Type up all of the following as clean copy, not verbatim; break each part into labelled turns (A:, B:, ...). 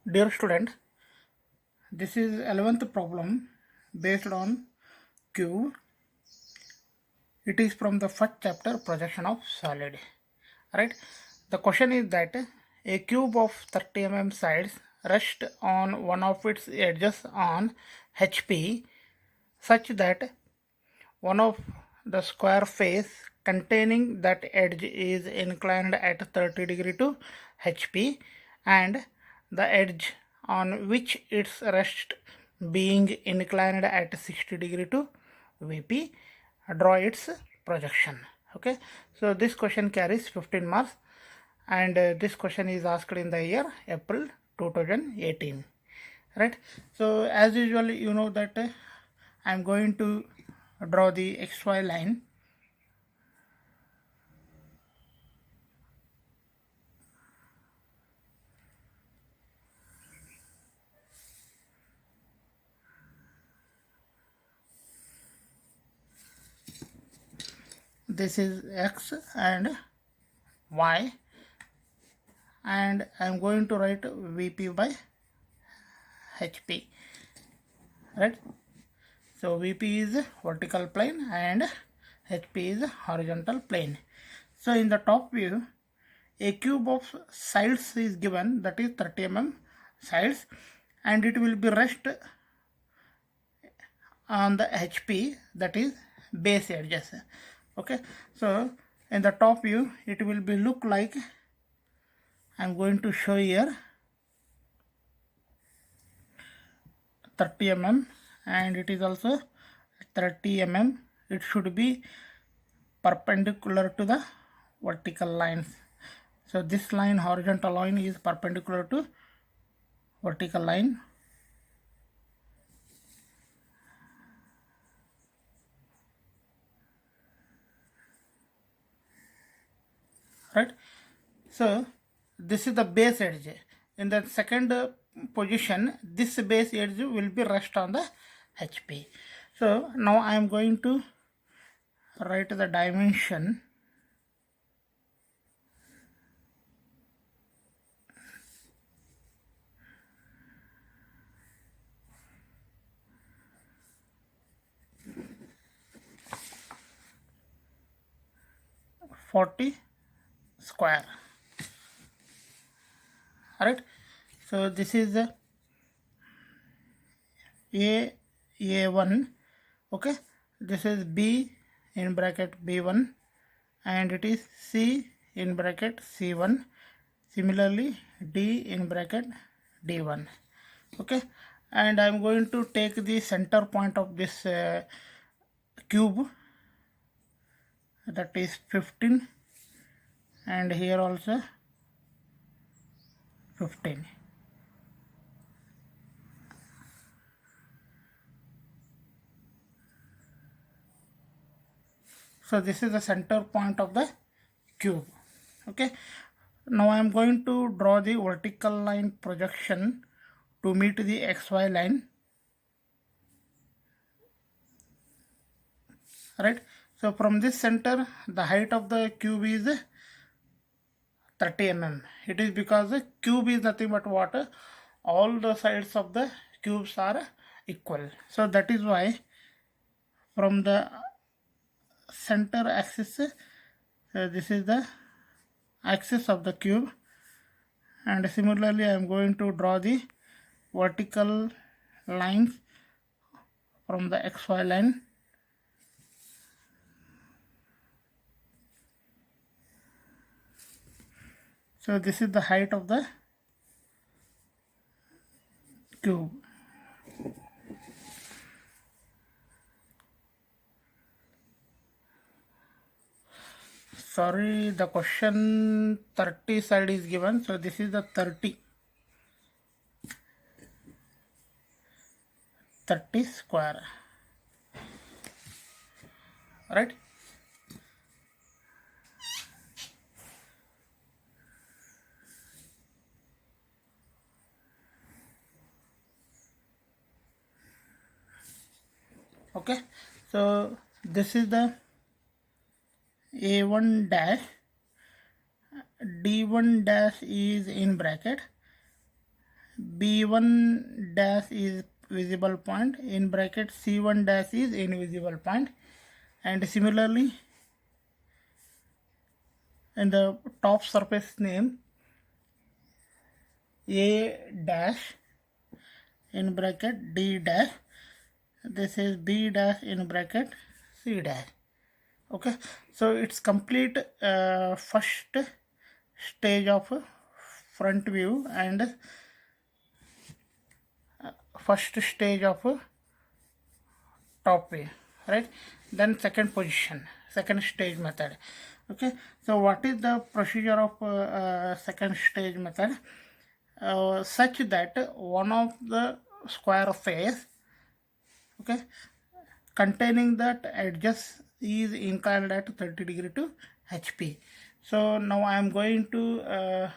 A: Dear student, this is 11th problem based on cube. It is from the first chapter, projection of solid. Right? The question is that a cube of 30 mm sides rests on one of its edges on HP such that one of the square face containing that edge is inclined at 30 degree to HP and the edge on which it rests being inclined at 60 degree to VP. Draw its projection. Okay, so this question carries 15 marks and this question is asked in the year April 2018. Right, so as usual you know that I am going to draw the XY line. This is X and Y and I am going to write VP by HP. Right, so VP is vertical plane and HP is horizontal plane. So in the top view, a cube of sides is given, that is 30 mm sides, and it will be rest on the HP, that is base edges. Okay, so in the top view it will be look like, I'm going to show here 30 mm and it is also 30 mm. It should be perpendicular to the vertical lines. So this line, horizontal line, is perpendicular to vertical line. Right, so this is the base edge. In the second position, this base edge will be rest on the HP. So now I am going to write the dimension. (40 square). Alright, so this is the A1. Okay, this is B in bracket B1 and it is C in bracket C1. Similarly D in bracket D1. Okay, and I am going to take the center point of this cube, that is 15, and here also 15. So this is the center point of the cube. Okay, now I am going to draw the vertical line projection to meet the XY line. Right, so from this center the height of the cube is 30 mm. It is because the cube is nothing but what? All the sides of the cubes are equal. So that is why from the center axis, this is the axis of the cube, and similarly I am going to draw the vertical lines from the XY line. So this is the height of the cube. Sorry, the question 30 side is given, so this is the 30 square. Right, okay, so this is the A1 dash, D1 dash is in bracket, B1 dash is visible point, in bracket C1 dash is invisible point, and similarly in the top surface name A dash in bracket D dash, this is B dash in bracket C dash. Okay, so it's complete first stage of front view and first stage of top view, right? Then second position, second stage method. Okay, so what is the procedure of second stage method? Such that one of the square face, okay, containing that edges is inclined at 30 degree to HP. So now I am going to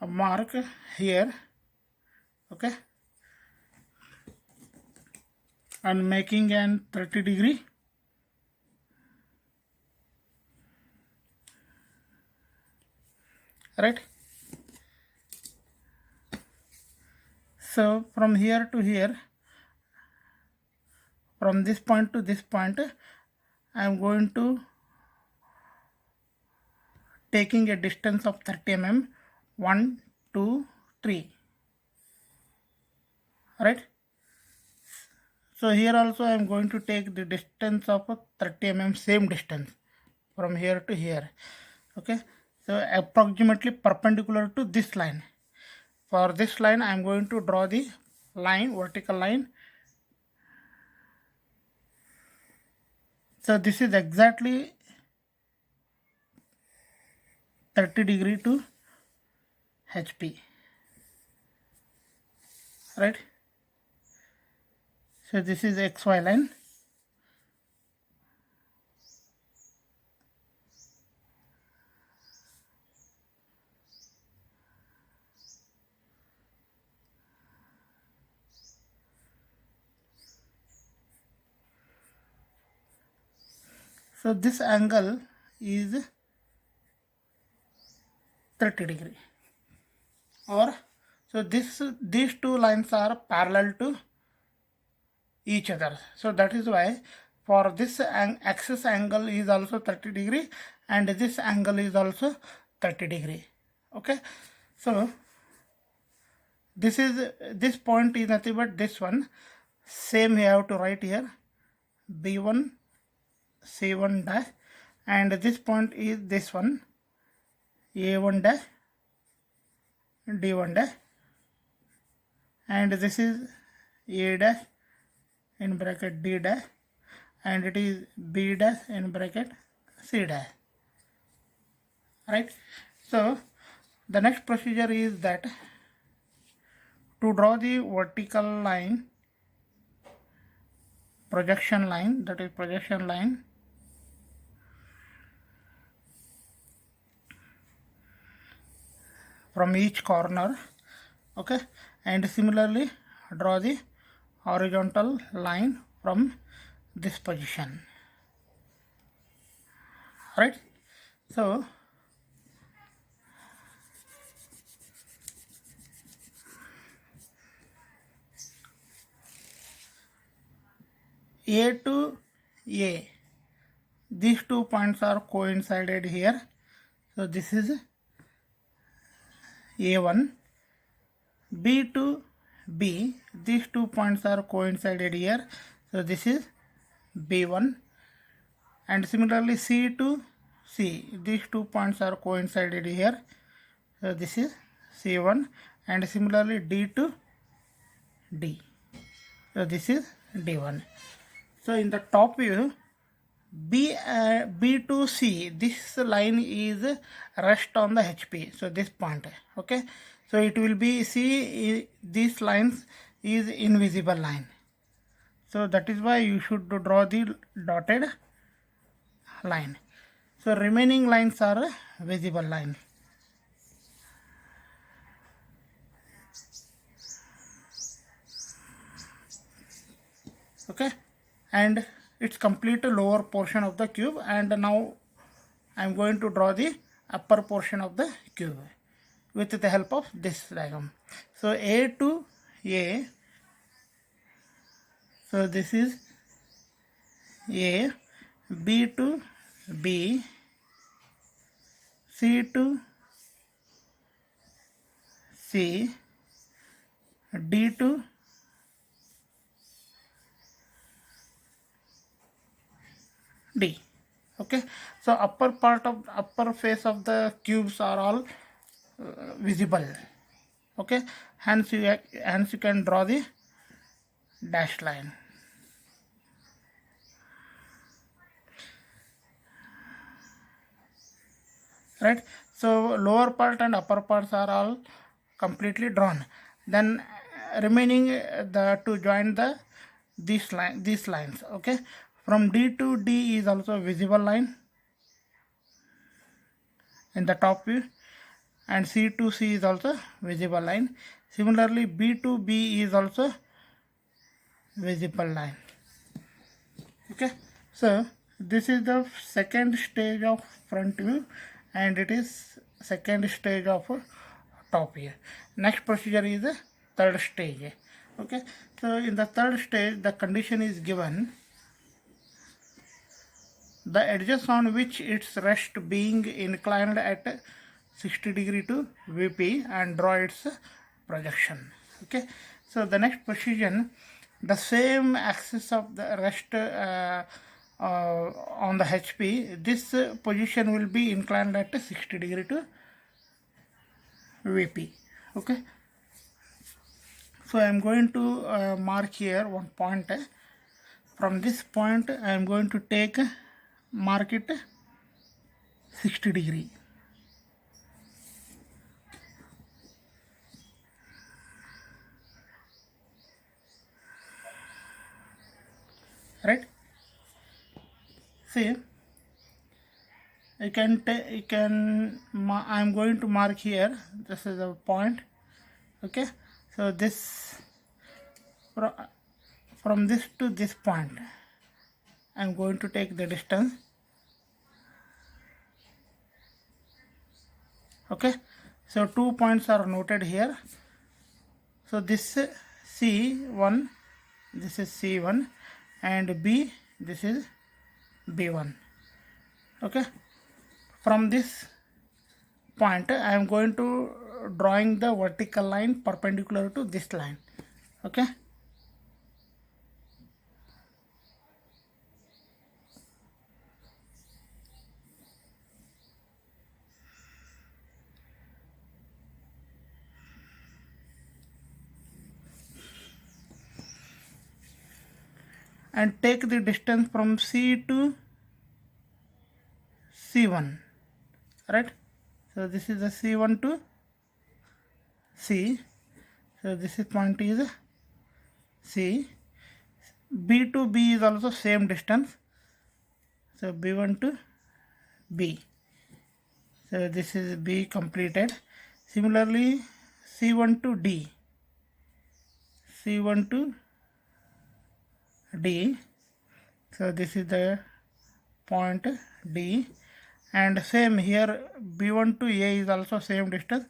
A: mark here, okay, and making an 30 degree, right? So from here to here, from this point to this point, I am going to taking a distance of 30 mm, 1, 2, 3, right? So here also I am going to take the distance of 30 mm, same distance from here to here, okay? So approximately perpendicular to this line. For this line I am going to draw the line, vertical line. So this is exactly 30 degree to HP, right? So this is XY line. So this angle is 30 degree, or so these two lines are parallel to each other. So that is why for this axis angle is also 30 degree and this angle is also 30 degree. Okay, so this point is nothing but this one. Same you have to write here, B1 C1 dash, and this point is this one, A1 dash, D1 dash, and this is A dash in bracket D dash, and it is B dash in bracket C dash, right? So the next procedure is that to draw the vertical line, projection line, that is projection line, from each corner, okay, and similarly draw the horizontal line from this position, right? So A to A, these 2 points are coincided here, so this is A1. B to B, these 2 points are coincided here, so this is B1, and similarly C to C, these 2 points are coincided here, so this is C1, and similarly D to D, so this is D1. So in the top view, B to C, this line is rest on the HP, so this point, okay, so it will be, see, these lines is invisible line, so that is why you should draw the dotted line. So remaining lines are visible line. Okay, and it's complete lower portion of the cube, and now I'm going to draw the upper portion of the cube. with the help of this diagram. So A to A, so this is A, B to B, C to C, D to D. Okay, so upper face of the cubes are all visible. Okay, hence you can draw the dashed line. Right, so lower part and upper parts are all completely drawn. Then remaining to join these lines. Okay, from D to D is also a visible line in the top view, and C to C is also visible line. Similarly, B to B is also visible line. Okay, so this is the second stage of front view, and it is second stage of top view. Next procedure is the third stage. Okay, so in the third stage, the condition is given: the edges on which its rest being inclined at 60 degree to VP, and draw its projection. Okay, so the next position, the same axis of the rest on the HP, this position will be inclined at 60 degree to VP. Okay, so I am going to mark here one point. From this point I am going to mark it 60 degree. Right, see, I am going to mark here, this is a point. Okay, so this from this to this point I am going to take the distance. Okay, so 2 points are noted here. So this C1, this is C1, and B, this is B1. Okay, from this point I am going to drawing the vertical line perpendicular to this line. Okay, and take the distance from C to C1. Right, so this is the C1 to C, so this is point is C. B to B is also same distance, so B1 to B, so this is B completed. Similarly, C1 to D, C1 to D, so this is the point D, and same here B1 to A is also same distance,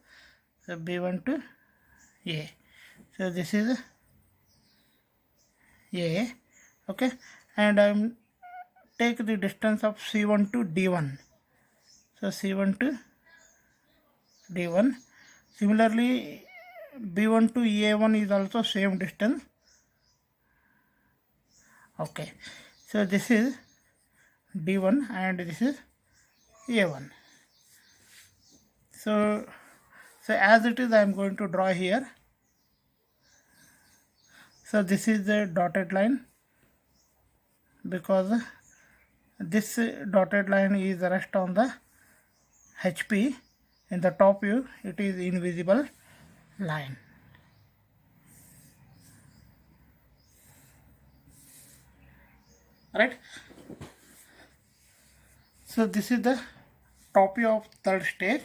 A: so B1 to A, so this is A. Okay, and I take the distance of C1 to D1, so C1 to D1. Similarly, B1 to A1 is also same distance. Okay, so this is D1 and this is A1. So as it is I am going to draw here. So this is the dotted line, because this dotted line is rest on the HP. In the top view it is invisible line. Right, so this is the top view of third stage,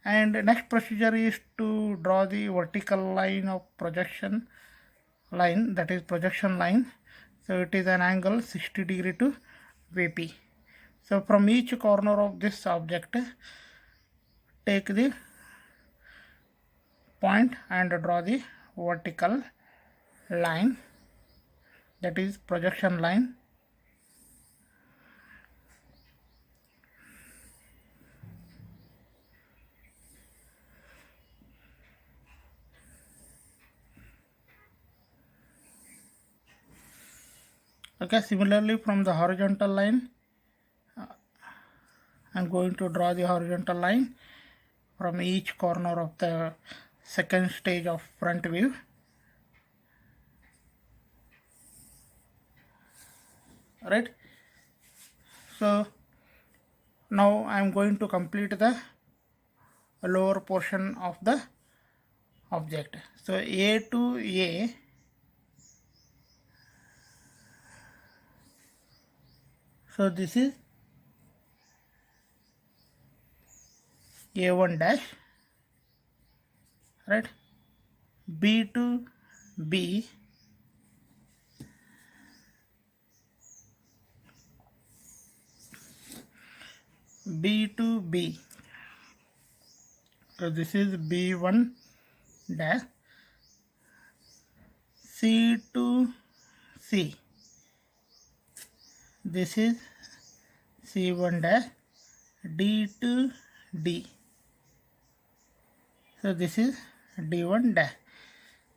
A: and next procedure is to draw the vertical line of projection line, that is projection line. So it is an angle 60 degree to VP. So from each corner of this object take the point and draw the vertical line, that is projection line. Okay, similarly from the horizontal line, I'm going to draw the horizontal line from each corner of the second stage of front view. Right, so now I'm going to complete the lower portion of the object. So A to A, so this is A1 dash, right? B to B, B to B, so this is B1 dash. C to C, this is C1 dash. D to D, so this is D1 dash.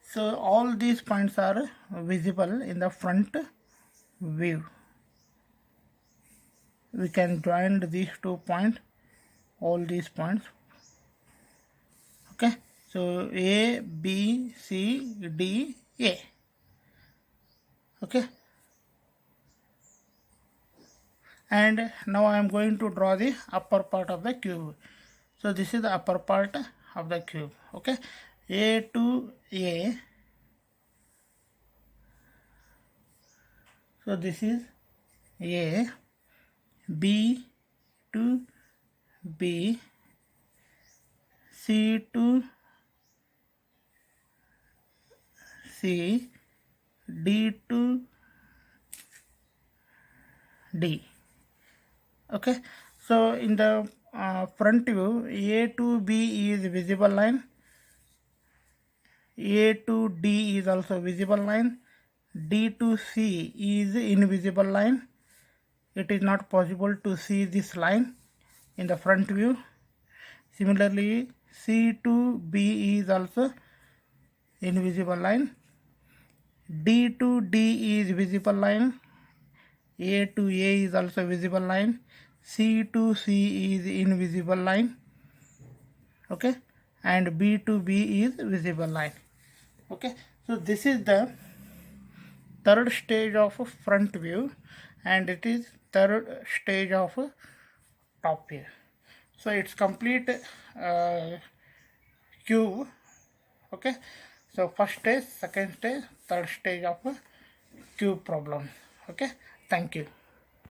A: So all these points are visible in the front view. We can join these 2 points, all these points. Okay, so A, B, C, D, A. Okay, and now I am going to draw the upper part of the cube. So this is the upper part of the cube. Okay, A to A, so this is A. B to B, C to C, D to D. Okay, so in the front view, A to B is visible line, A to D is also visible line, D to C is invisible line. It is not possible to see this line in the front view. Similarly, C to B is also invisible line, D to D is visible line, A to A is also visible line, C to C is invisible line. Okay, and B to B is visible line. Okay, so this is the third stage of front view, and it is third stage of top view. So it's complete cube. Okay, so first stage, second stage, third stage of cube problem. Okay, thank you.